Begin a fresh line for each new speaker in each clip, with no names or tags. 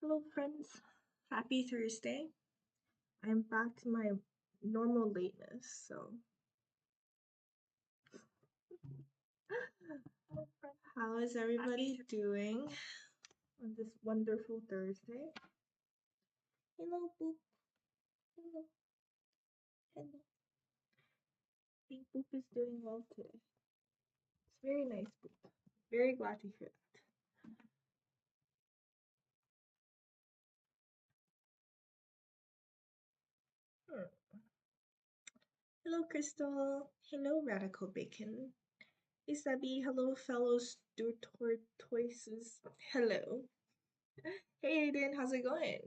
Hello friends, happy Thursday. I'm back to my normal lateness, so how is everybody doing on this wonderful Thursday? Hello Boop. Hello. Hello. I think Boop is doing well today. It's very nice, Boop. Very glad to hear that. Hello Crystal. Hello Radical Bacon. Isabi, hello fellow tortoises. Hello. Hey Aiden, how's it going?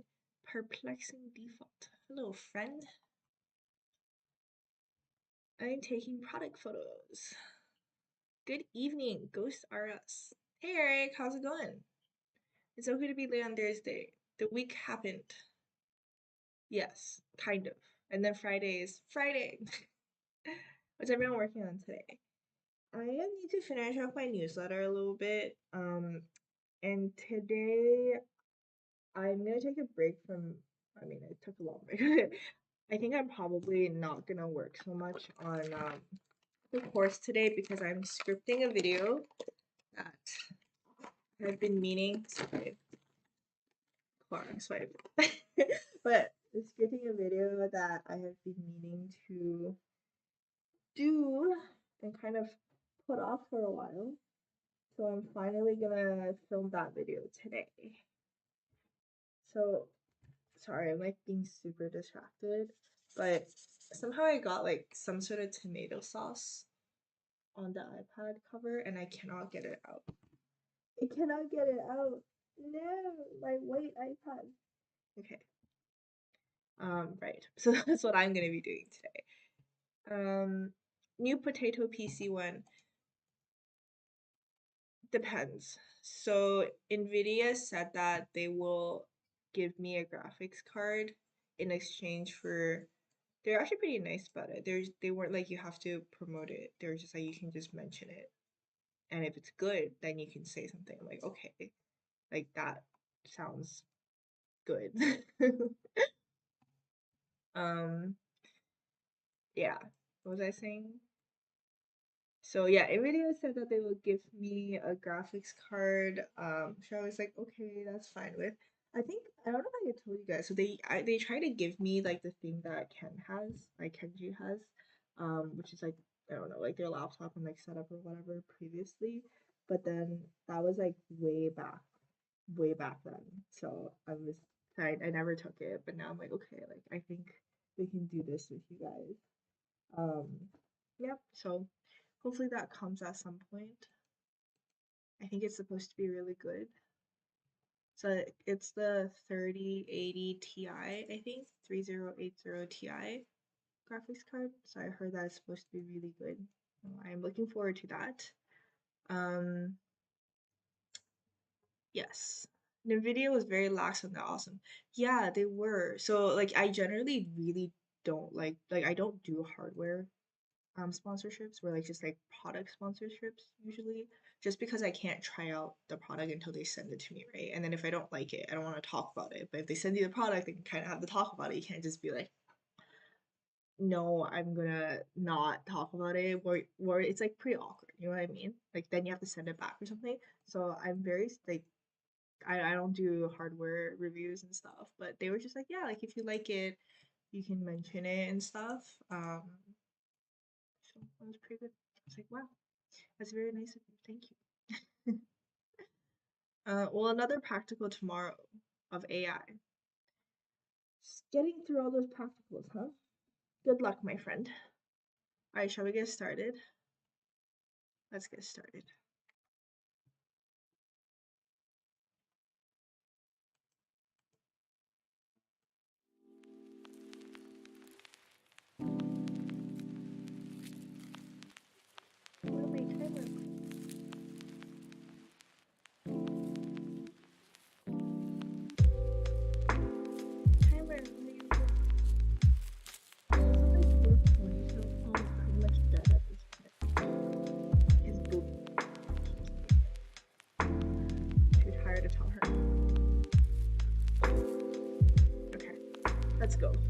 Perplexing default. Hello friend. I'm taking product photos. Good evening, ghosts are us. Hey Eric, how's it going? It's okay to be late on Thursday. The week happened. Yes, kind of. And then Friday is Friday. What's everyone working on today? I need to finish off my newsletter a little bit. And today I'm gonna take a break from, I took a long break. I think I'm probably not gonna work so much on the course today because I'm scripting a video that I've been meaning. Sorry, swipe. But scripting a video that I have been meaning to do and kind of put off for a while. So I'm finally gonna film that video today. So sorry, I'm like being super distracted, but somehow I got like some sort of tomato sauce on the iPad cover and I cannot get it out. I cannot get it out. No, my white iPad. Okay. Right. So that's what I'm gonna be doing today. New potato PC one. Depends. So Nvidia said that they will give me a graphics card in exchange for. They're actually pretty nice about it. They weren't like you have to promote it. They were just like you can just mention it, and if it's good, then you can say something. I'm like okay, like that sounds good. Yeah. What was I saying? So yeah, Nvidia said that they would give me a graphics card. So I was like, okay, that's fine with. I don't know if I told you guys. So they try to give me like the thing that Kenji has, which is like I don't know, like their laptop and like setup or whatever previously, but then that was like way back then. So I never took it, but now I'm like, okay, like I think we can do this with you guys. Yep. So hopefully that comes at some point. I think it's supposed to be really good. So it's the 3080 Ti, I think 3080 Ti graphics card. So I heard that it's supposed to be really good. I'm looking forward to that. Yes. NVIDIA was very lax on that awesome. Yeah, they were. So like I generally really don't like I don't do hardware sponsorships where like just like product sponsorships usually just because I can't try out the product until they send it to me, right? And then if I don't like it, I don't want to talk about it. But if they send you the product, they can kind of have to talk about it. You can't just be like, no, I'm gonna not talk about it. Or it's like pretty awkward, you know what I mean? Like then you have to send it back or something. So I'm very like I don't do hardware reviews and stuff, but they were just like, yeah, like if you like it, you can mention it and stuff. So that was pretty good. I was like, wow, that's very nice of you. Thank you. Well, another practical tomorrow of AI. Just getting through all those practicals, huh? Good luck, my friend. All right, shall we get started? Let's get started. Where my timer? Timer. It's like 4:20, so I'm pretty much dead at this point. It's boop. let's go.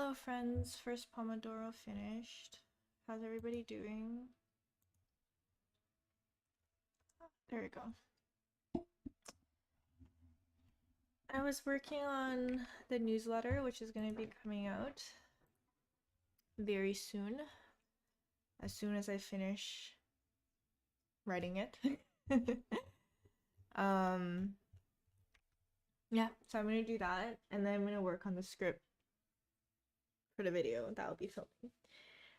Hello friends, first Pomodoro finished. How's everybody doing? There we go. I was working on the newsletter, which is going to be coming out very soon. As soon as I finish writing it. Yeah, so I'm going to do that, and then I'm going to work on the script for the video that I'll be filming.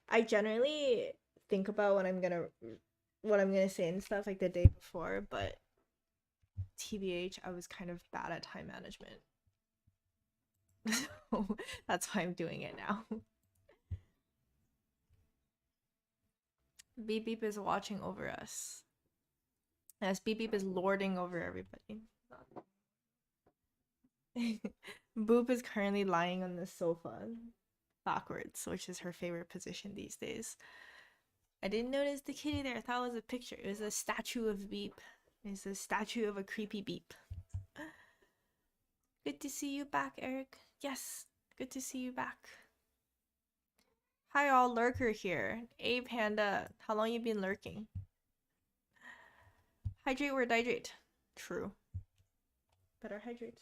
I generally think about what I'm gonna say and stuff like the day before, but TBH, I was kind of bad at time management. So that's why I'm doing it now. Beep Beep is watching over us. Yes, Beep Beep is lording over everybody. Boop is currently lying on the sofa backwards, which is her favorite position these days. I didn't notice the kitty there. I thought it was a picture. It was a statue of Beep. It's a statue of a creepy Beep. Good to see you back, Eric. Yes, good to see you back. Hi all, lurker here. Hey Panda, how long you been lurking? Hydrate or dihydrate? True. Better hydrate.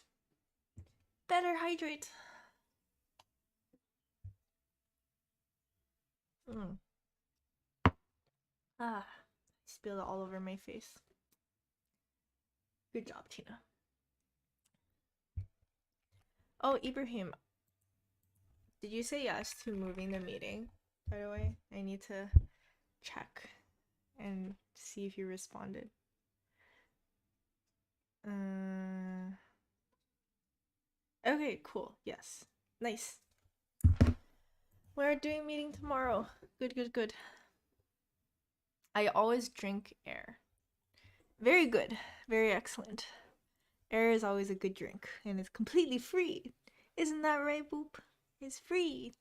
Better hydrate. Ah, I spilled it all over my face. Good job, Tina. Oh, Ibrahim. Did you say yes to moving the meeting? By the way, I need to check and see if you responded. Okay, cool. Yes. Nice. We're doing meeting tomorrow. Good, good, good. I always drink air. Very good. Very excellent. Air is always a good drink, and it's completely free. Isn't that right, Boop? It's free.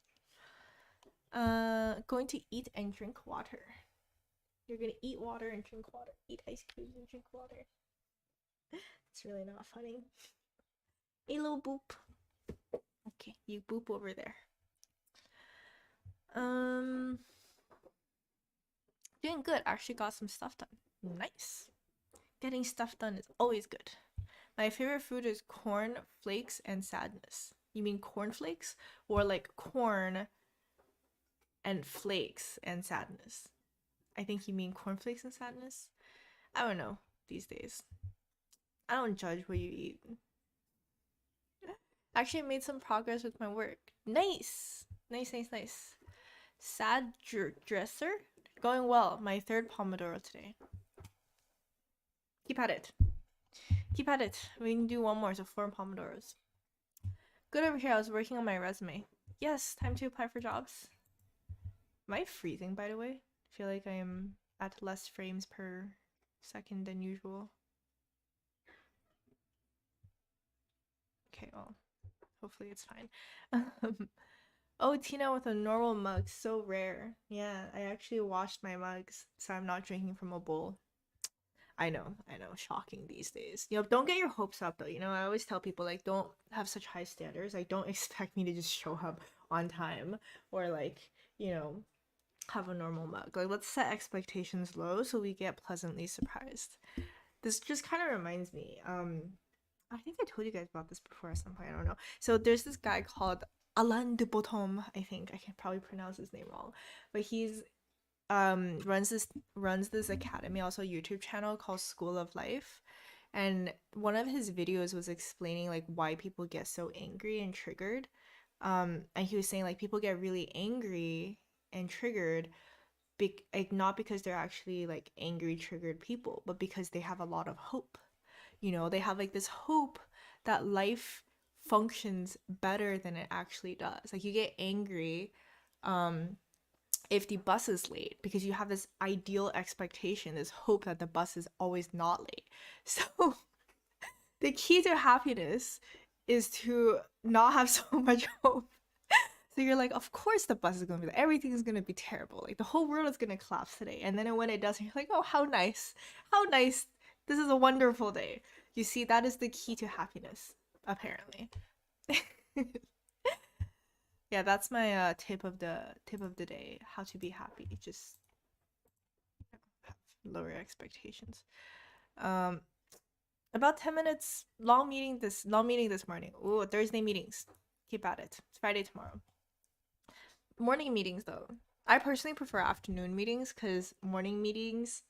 Going to eat and drink water. You're gonna eat water and drink water. Eat ice cubes and drink water. It's really not funny. Hey, little Boop. Okay, you Boop over there. Doing good. Actually got some stuff done. Nice. Getting stuff done is always good. My favorite food is corn flakes and sadness. You mean cornflakes? Or like corn and flakes and sadness? I think you mean cornflakes and sadness. I don't know these days. I don't judge what you eat. Actually, I made some progress with my work. Nice! Nice, nice, nice. Sad dresser? Going well. My third Pomodoro today. Keep at it. Keep at it. We can do one more, so 4 Pomodoros. Good over here. I was working on my resume. Yes, time to apply for jobs. Am I freezing, by the way? I feel like I am at less frames per second than usual. Okay, well, hopefully it's fine. Oh, Tina with a normal mug. So rare. Yeah, I actually washed my mugs, so I'm not drinking from a bowl. I know, shocking these days. You know, don't get your hopes up though. You know, I always tell people, like, don't have such high standards. Like, don't expect me to just show up on time or, like, you know, have a normal mug. Like, let's set expectations low so we get pleasantly surprised. This just kind of reminds me, I think I told you guys about this before at some point, I don't know. So there's this guy called Alain de Botton, I think. I can probably pronounce his name wrong. But he's runs this academy, also a YouTube channel called School of Life, and one of his videos was explaining like why people get so angry and triggered, and he was saying like people get really angry and triggered like not because they're actually like angry triggered people, but because they have a lot of hope. You know, they have like this hope that life functions better than it actually does. Like you get angry if the bus is late because you have this ideal expectation, this hope that the bus is always not late. So the key to happiness is to not have so much hope. So you're like, of course the bus is gonna be late. Everything is gonna be terrible. Like the whole world is gonna collapse today. And then when it doesn't, you're like, oh, how nice. How nice. This is a wonderful day. You see, that is the key to happiness, apparently. Yeah, that's my tip of the day. How to be happy. Just have lower expectations. Um, about 10 minutes long meeting this morning. Ooh, Thursday meetings. Keep at it. It's Friday tomorrow. Morning meetings though. I personally prefer afternoon meetings because morning meetings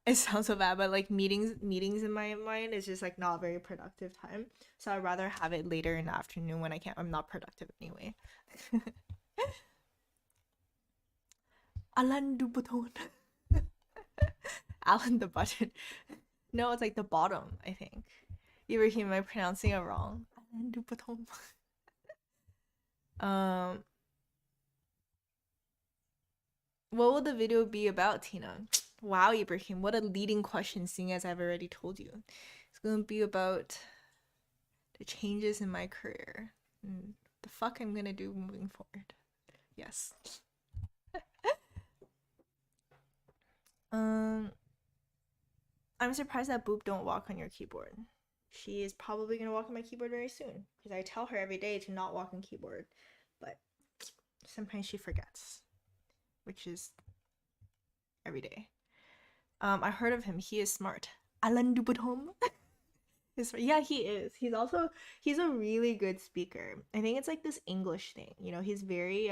it sounds so bad, but like meetings in my mind is just like not very productive time. So I'd rather have it later in the afternoon when I'm not productive anyway. Alan du button. Alan the button. No, it's like the bottom, I think. Ibrahim, am I pronouncing it wrong? Alan du button. What will the video be about, Tina? Wow, Ibrahim, what a leading question, seeing as I've already told you. It's gonna be about the changes in my career and the fuck I'm gonna do moving forward. Yes. I'm surprised that Boop don't walk on your keyboard. She is probably gonna walk on my keyboard very soon because I tell her every day to not walk on keyboard, but sometimes she forgets, which is every day. I heard of him. He is smart. Alan Dubutom. Yeah, he is. He's a really good speaker. I think it's like this English thing. You know, he's a very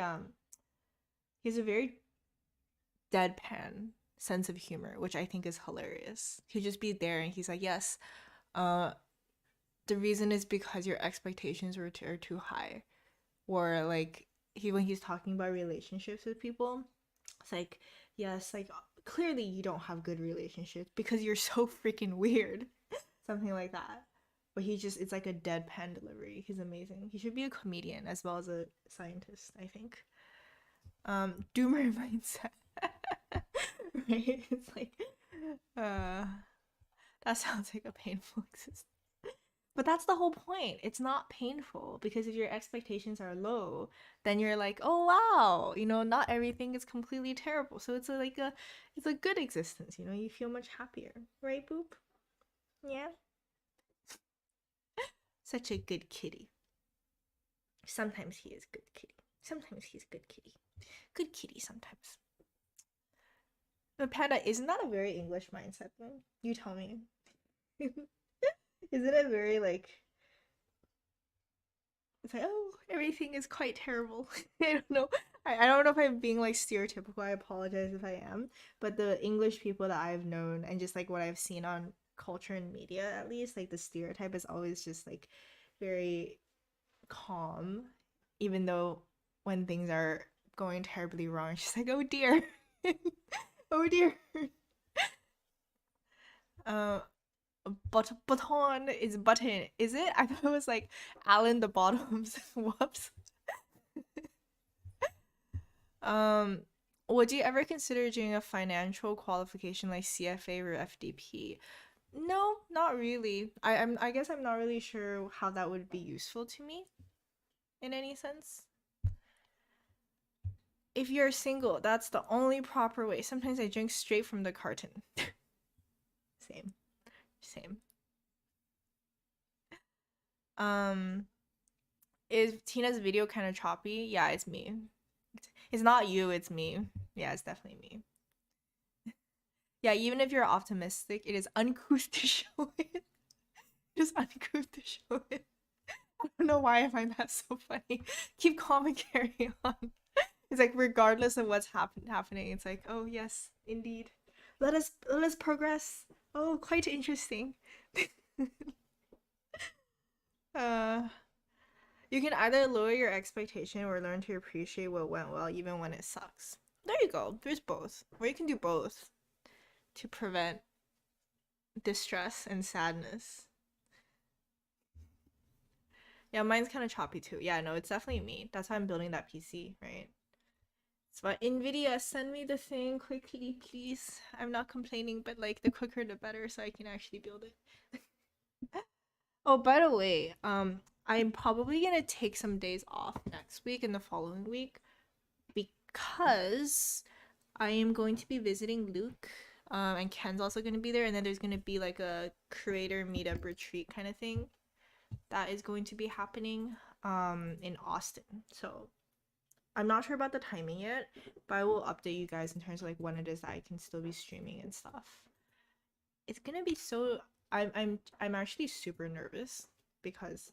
deadpan sense of humor, which I think is hilarious. He'll just be there and he's like, yes, the reason is because your expectations are too high. Or like when he's talking about relationships with people, it's like, yes, like clearly you don't have good relationships because you're so freaking weird. Something like that. But it's like a deadpan delivery. He's amazing. He should be a comedian as well as a scientist, I think. Doomer mindset. Right? It's like that sounds like a painful existence. But that's the whole point. It's not painful because if your expectations are low, then you're like, oh wow, you know, not everything is completely terrible. So it's a good existence, you know, you feel much happier. Right, Boop? Yeah. Such a good kitty. Sometimes he is good kitty. Sometimes he's good kitty. Good kitty sometimes. But Panda, isn't that a very English mindset though? You tell me. Isn't it very like it's like, oh, everything is quite terrible. I don't know. I don't know if I'm being like stereotypical. I apologize if I am. But the English people that I've known and just like what I've seen on culture and media, at least, like the stereotype is always just like very calm, even though when things are going terribly wrong, she's like, oh dear. Oh dear. Button is button, is it? I thought it was like Alan the bottoms. Whoops. Would you ever consider doing a financial qualification like CFA or FDP? No, not really. I guess I'm not really sure how that would be useful to me in any sense. If you're single, that's the only proper way. Sometimes I drink straight from the carton. Same. Is Tina's video kind of choppy? Yeah, it's me. It's not you, it's me. Yeah, it's definitely me. Yeah, even if you're optimistic, it is uncouth to show it. It is uncouth to show it. I don't know why I find that so funny. Keep calm and carry on. It's like regardless of what's happening, it's like, oh yes, indeed. Let us progress. Oh, quite interesting. You can either lower your expectation or learn to appreciate what went well even when it sucks. There you go. There's both. Or you can do both to prevent distress and sadness. Yeah, mine's kind of choppy too. Yeah, no, it's definitely me. That's why I'm building that PC, right? So NVIDIA, send me the thing quickly, please. I'm not complaining, but like the quicker the better so I can actually build it. Oh, by the way, I'm probably gonna take some days off next week and the following week because I am going to be visiting Luke. And Ken's also gonna be there, and then there's gonna be like a creator meetup retreat kind of thing that is going to be happening. in Austin. So I'm not sure about the timing yet, but I will update you guys in terms of like when it is that I can still be streaming and stuff. It's gonna be so I'm actually super nervous because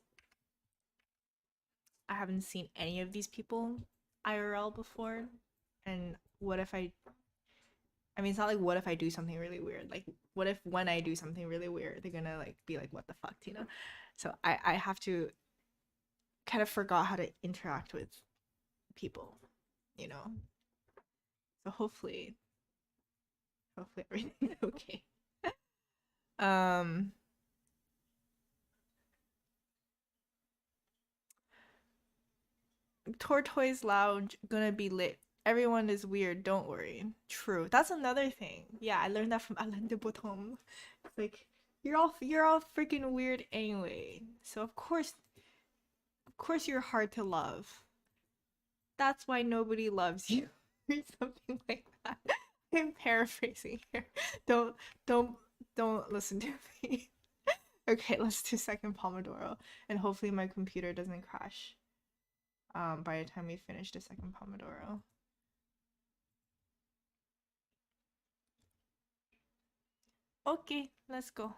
I haven't seen any of these people IRL before. And what if I mean, it's not like what if I do something really weird. Like, what if when I do something really weird, they're gonna like be like, what the fuck, you know? So I have to kind of forgot how to interact with people, you know? So hopefully everything's okay. Tortoise Lounge gonna be lit. Everyone is weird, don't worry. True. That's another thing. Yeah, I learned that from Alain de Botton. It's like you're all freaking weird anyway. So of course you're hard to love. That's why nobody loves you. Or something like that. I'm paraphrasing here. Don't listen to me. Okay, let's do second Pomodoro. And hopefully my computer doesn't crash by the time we finish the second Pomodoro. Okay, let's go.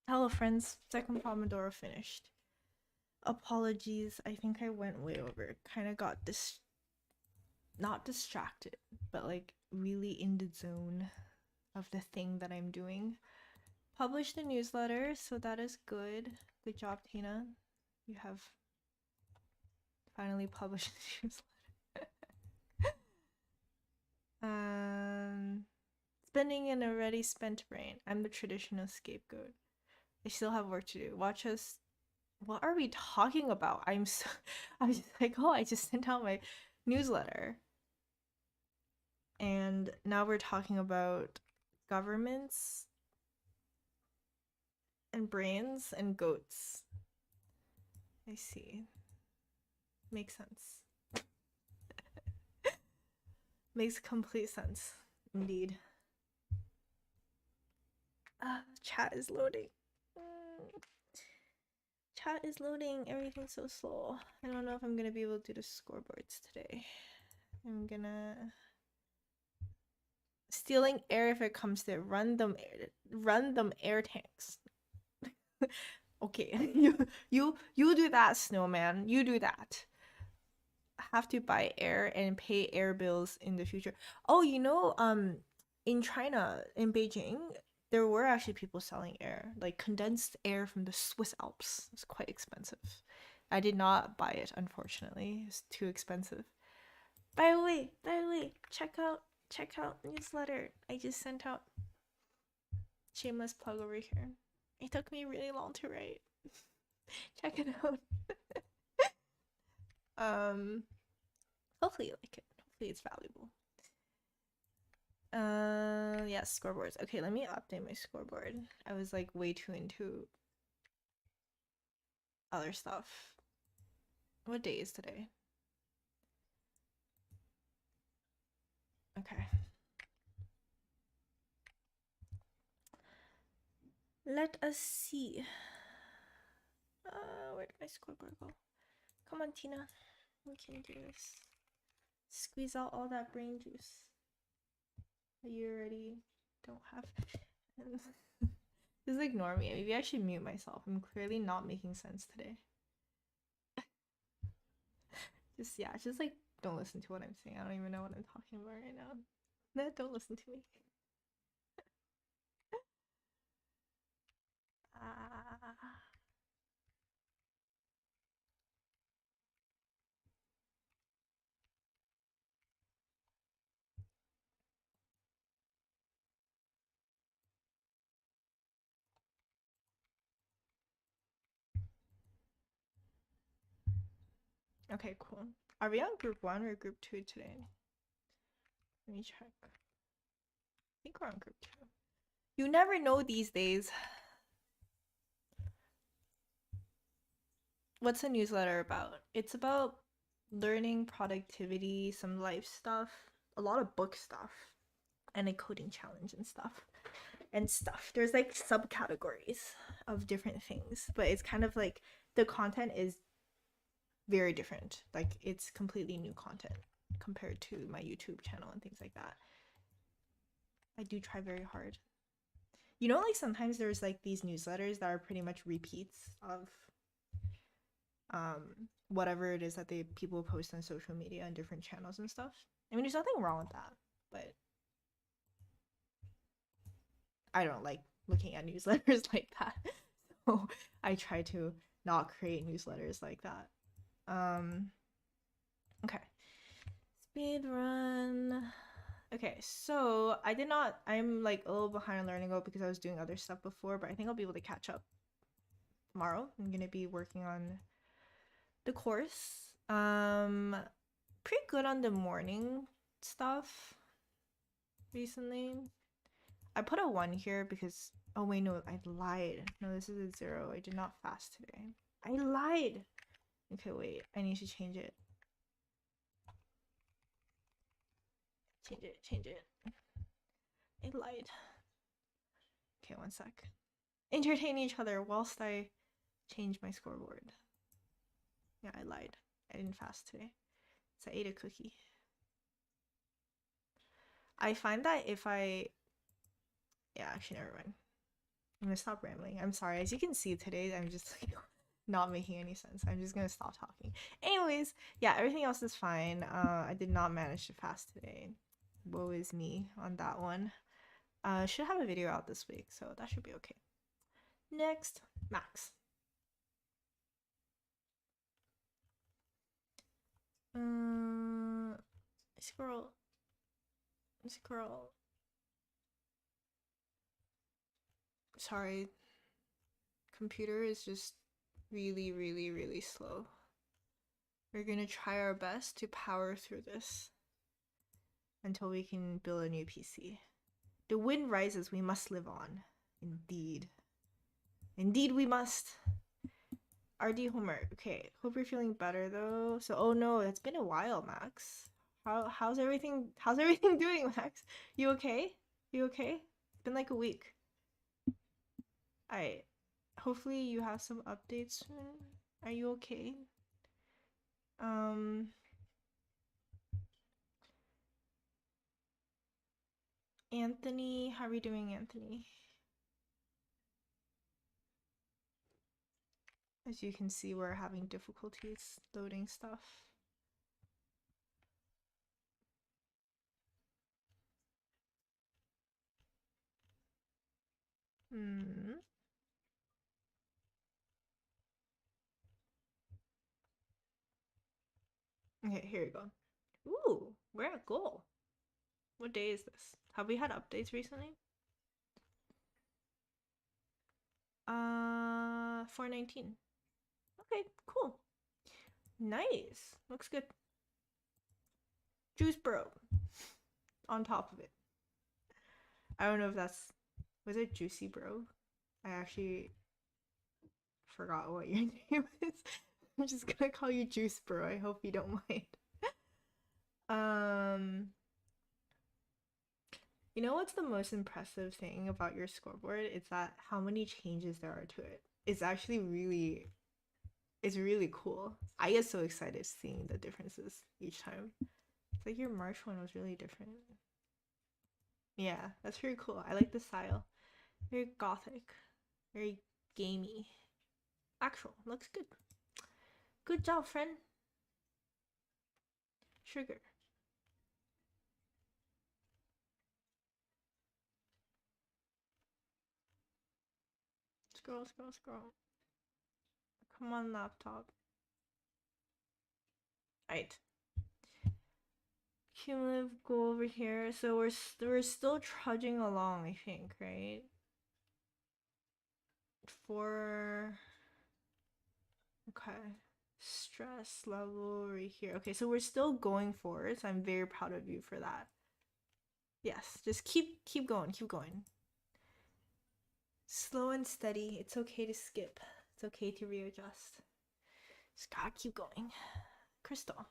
Hello friends, second Pomodoro finished. Apologies, I think I went way over. Kind of got not distracted, but like really in the zone of the thing that I'm doing. Published a newsletter, so that is good. Good job, Tina. You have finally published a newsletter. Spending an already spent brain. I'm the traditional scapegoat. I still have work to do. Watch us. What are we talking about? I'm just like, oh, I just sent out my newsletter. And now we're talking about governments and brains and goats. I see. Makes sense. Makes complete sense. Indeed. Chat is loading. Chat is loading. Everything's so slow. I don't know if I'm gonna be able to do the scoreboards today. I'm gonna stealing air if it comes to random air tanks. Okay, you do that, Snowman. You do that. Have to buy air and pay air bills in the future. Oh, in China, in Beijing, there were actually people selling air, like condensed air from the Swiss Alps. It's quite expensive. I did not buy it, unfortunately. It's too expensive. By the way, check out newsletter I just sent out. Shameless plug over here. It took me really long to write. Check it out. Hopefully you like it. Hopefully it's valuable. Yes, scoreboards. Okay, let me update my scoreboard. I was like way too into other stuff. What day is today? Okay. Let us see. Where did my scoreboard go? Come on, Tina. We can do this. Squeeze out all that brain juice that you already don't have. Just ignore me. Maybe I should mute myself. I'm clearly not making sense today. Just like don't listen to what I'm saying. I don't even know what I'm talking about right now. No, don't listen to me. Okay, cool. Are we on group 1 or group 2 today? Let me check. I think we're on group 2. You never know these days. What's a newsletter about? It's about learning, productivity, some life stuff, a lot of book stuff, and a coding challenge and stuff. There's like subcategories of different things, but it's kind of like the content is very different. Like it's completely new content compared to my YouTube channel and things like that. I do try very hard. Like sometimes there's like these newsletters that are pretty much repeats of whatever it is that people post on social media and different channels and stuff. I mean, there's nothing wrong with that, but I don't like looking at newsletters like that. So I try to not create newsletters like that. Okay. Speed run. Okay, so I'm like a little behind on Learning Go because I was doing other stuff before, but I think I'll be able to catch up tomorrow. I'm gonna be working on the course. Pretty good on the morning stuff recently. I put a 1 here because oh wait, no, I lied. No, this is a 0. I did not fast today. I lied. Okay, wait, I need to change it. Change it. I lied. Okay, 1 sec. Entertain each other whilst I change my scoreboard. Yeah, I lied. I didn't fast today. So I ate a cookie. I find that if I... Yeah, actually, never mind. I'm gonna stop rambling. I'm sorry. As you can see today, I'm just like not making any sense. I'm just gonna stop talking. Anyways, yeah, everything else is fine. I did not manage to fast today. Woe is me on that one. Should have a video out this week, so that should be okay. Next, Max. Scroll. Sorry, computer is just really, really, really slow. We're gonna try our best to power through this until we can build a new PC. The wind rises, we must live on. Indeed. Indeed we must. RD homework. Okay, hope you're feeling better though. So, oh no, it's been a while, Max. How's everything doing, Max? You okay? You okay? It's been like a week. Alright. Hopefully you have some updates soon. Are you okay? Anthony, how are we doing, Anthony? As you can see, we're having difficulties loading stuff. Okay, here we go. Ooh, we're at goal. What day is this? Have we had updates recently? 419. Okay, cool. Nice. Looks good. Juice bro. On top of it. I don't know if that's... Was it Juicy Bro? I actually forgot what your name is. I'm just gonna call you Juice Bro. I hope you don't mind. You know what's the most impressive thing about your scoreboard? It's that how many changes there are to it. It's actually really, it's really cool. I get so excited seeing the differences each time. It's like your March one was really different. Yeah, that's pretty cool. I like the style. Very gothic. Very gamey. Actual. Looks good. Good job, friend. Sugar. Scroll, scroll, scroll. Come on, laptop. Alright. Cumulative goal over here. So we're still trudging along, I think, right? Okay, stress level right here. Okay, so we're still going forward, so I'm very proud of you for that. Yes, just keep going, keep going. Slow and steady. It's okay to skip. It's okay to readjust. Just gotta keep going. Crystal.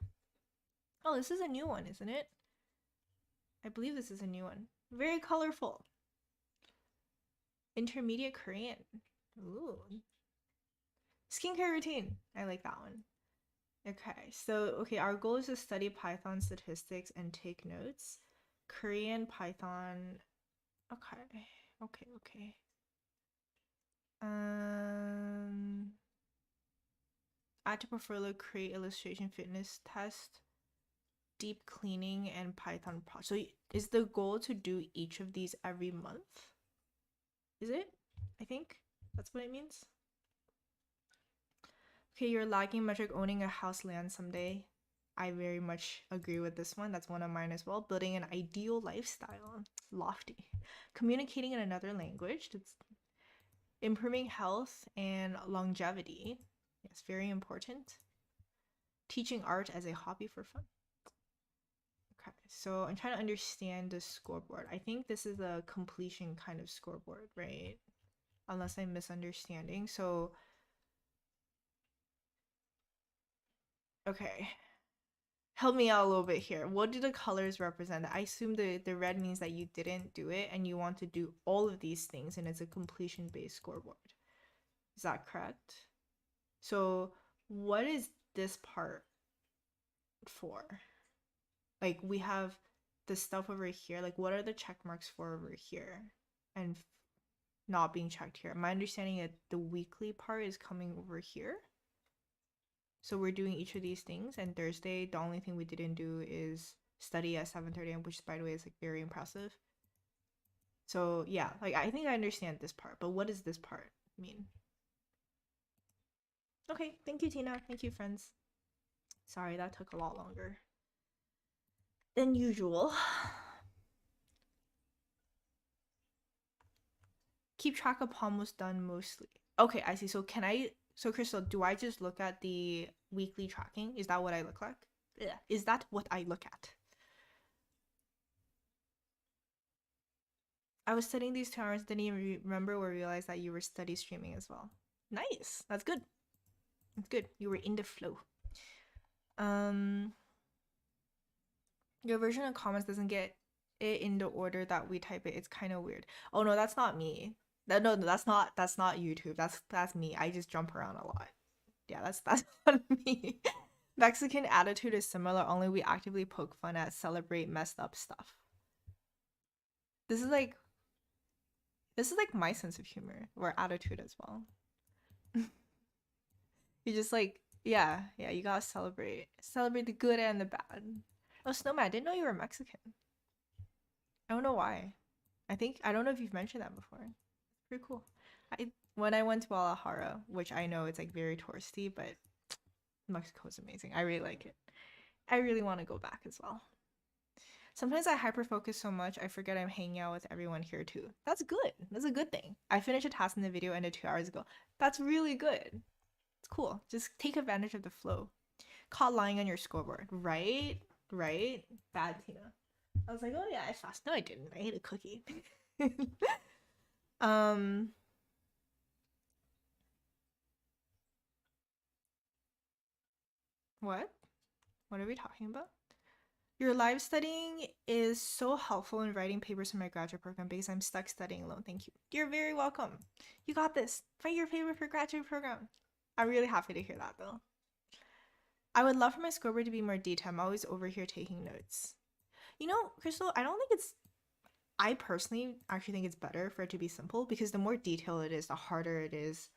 Oh, this is a new one, isn't it? I believe this is a new one. Very colorful. Intermediate Korean. Ooh. Skincare routine. I like that one. Okay, so our goal is to study Python statistics and take notes. Korean, Python. Okay. Add to portfolio, create illustration fitness test, deep cleaning, and Python project. So is the goal to do each of these every month? Is it? I think that's what it means. Okay, you're lagging metric owning a house land someday. I very much agree with this one. That's one of mine as well. Building an ideal lifestyle. Lofty. Communicating in another language. That's improving health and longevity. Yes, very important. Teaching art as a hobby for fun. Okay, so I'm trying to understand the scoreboard. I think this is a completion kind of scoreboard, right? Unless I'm misunderstanding. So, okay. Help me out a little bit here. What do the colors represent? I assume the red means that you didn't do it and you want to do all of these things and it's a completion-based scoreboard. Is that correct? So what is this part for? Like we have the stuff over here. Like what are the check marks for over here? And not being checked here. My understanding is the weekly part is coming over here. So we're doing each of these things, and Thursday, the only thing we didn't do is study at 7:30 a.m., which by the way is like very impressive. So yeah, like I think I understand this part, but what does this part mean? Okay, thank you, Tina. Thank you, friends. Sorry, that took a lot longer than usual. Keep track of almost done mostly. Okay, I see. So Crystal, do I just look at the weekly tracking? Is that what I look like? Yeah. Is that what I look at? I was studying these 2 hours, didn't even remember or realize that you were study streaming as well. Nice. That's good. That's good. You were in the flow. Your version of comments doesn't get it in the order that we type it. It's kind of weird. Oh no, that's not me. No, that's not YouTube. That's me. I just jump around a lot. Yeah, that's not me. Mexican attitude is similar, only we actively poke fun at, celebrate messed up stuff. This is like my sense of humor, or attitude as well. You just like, yeah, you gotta celebrate the good and the bad. Oh, Snowman, I didn't know you were Mexican. I don't know why. I don't know if you've mentioned that before. Pretty cool. When I went to Guadalajara, which I know it's like very touristy, but Mexico is amazing. I really like it. I really want to go back as well. Sometimes I hyper focus so much I forget I'm hanging out with everyone here too. That's good. That's a good thing. I finished a task in the video ended 2 hours ago. That's really good. It's cool. Just take advantage of the flow. Caught lying on your scoreboard, right? Bad, Tina. I was like, oh yeah, I fast. No, I didn't. I ate a cookie. What? What are we talking about? Your live studying is so helpful in writing papers for my graduate program because I'm stuck studying alone. Thank you. You're very welcome. You got this. Write your paper for graduate program. I'm really happy to hear that though. I would love for my scoreboard to be more detailed. I'm always over here taking notes. You know, Crystal, I personally actually think it's better for it to be simple because the more detailed it is, the harder it is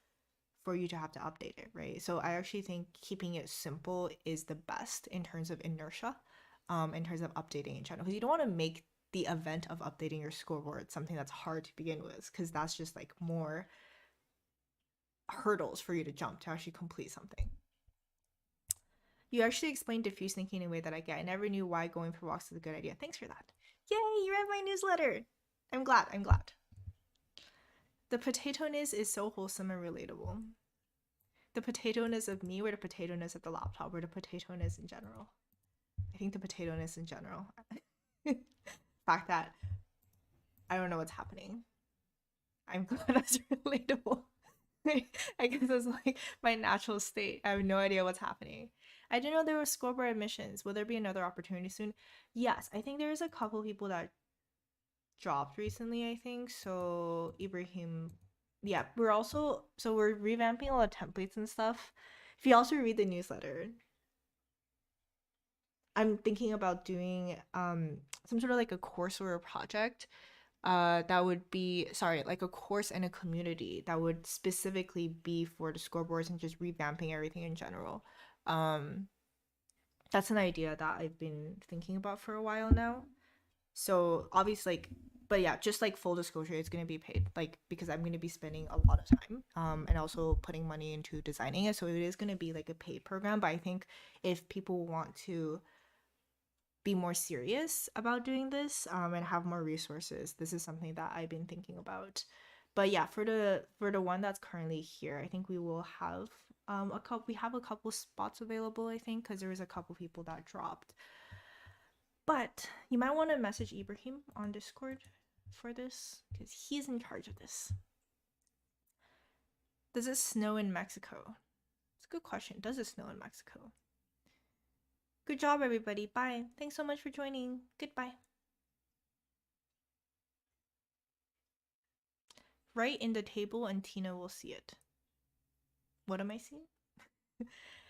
for you to have to update it, right? So I actually think keeping it simple is the best in terms of inertia, in terms of updating in general. Because you don't want to make the event of updating your scoreboard something that's hard to begin with, because that's just like more hurdles for you to jump to actually complete something. You actually explained diffuse thinking in a way that I get. I never knew why going for walks is a good idea. Thanks for that. Yay, you read my newsletter. I'm glad. The potato-ness is so wholesome and relatable. The potato-ness of me, or the potato-ness of the laptop, or the potato-ness in general. I think the potato-ness in general. Fact that I don't know what's happening. I'm glad that's relatable. I guess it's like my natural state. I have no idea what's happening. I didn't know there were scoreboard admissions. Will there be another opportunity soon? Yes, I think there's a couple people that dropped recently, I think. So Ibrahim, yeah, we're revamping a lot of templates and stuff. If you also read the newsletter, I'm thinking about doing some sort of like a course or a project that would be like a course and a community that would specifically be for the scoreboards and just revamping everything in general. That's an idea that I've been thinking about for a while now. So obviously, like, but yeah, just like full disclosure, it's gonna be paid, like, because I'm gonna be spending a lot of time and also putting money into designing it. So it is gonna be like a paid program. But I think if people want to be more serious about doing this and have more resources, this is something that I've been thinking about. But yeah, for the one that's currently here, I think we will have we have a couple spots available, I think, because there was a couple people that dropped. But you might want to message Ibrahim on Discord for this because he's in charge of this. Does it snow in Mexico? It's a good question. Does it snow in Mexico? Good job, everybody. Bye. Thanks so much for joining. Goodbye. Write in the table and Tina will see it. What am I seeing?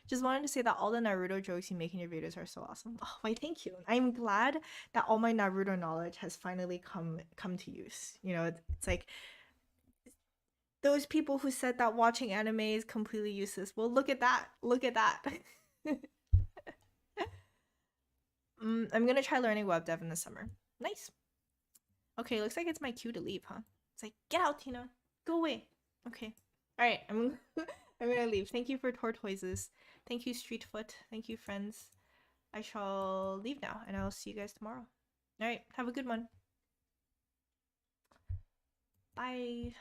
Just wanted to say that all the Naruto jokes you make in your videos are so awesome. Oh, why, thank you. I'm glad that all my Naruto knowledge has finally come to use. You know, it's like Those people who said that watching anime is completely useless. Well, look at that. Look at that. I'm gonna try learning web dev in the summer. Nice. Okay, looks like it's my cue to leave, huh? It's like, get out, Tina. Go away. Okay. Alright, I'm gonna leave. Thank you for tortoises. Thank you, Streetfoot. Thank you, friends. I shall leave now, and I'll see you guys tomorrow. Alright, have a good one. Bye.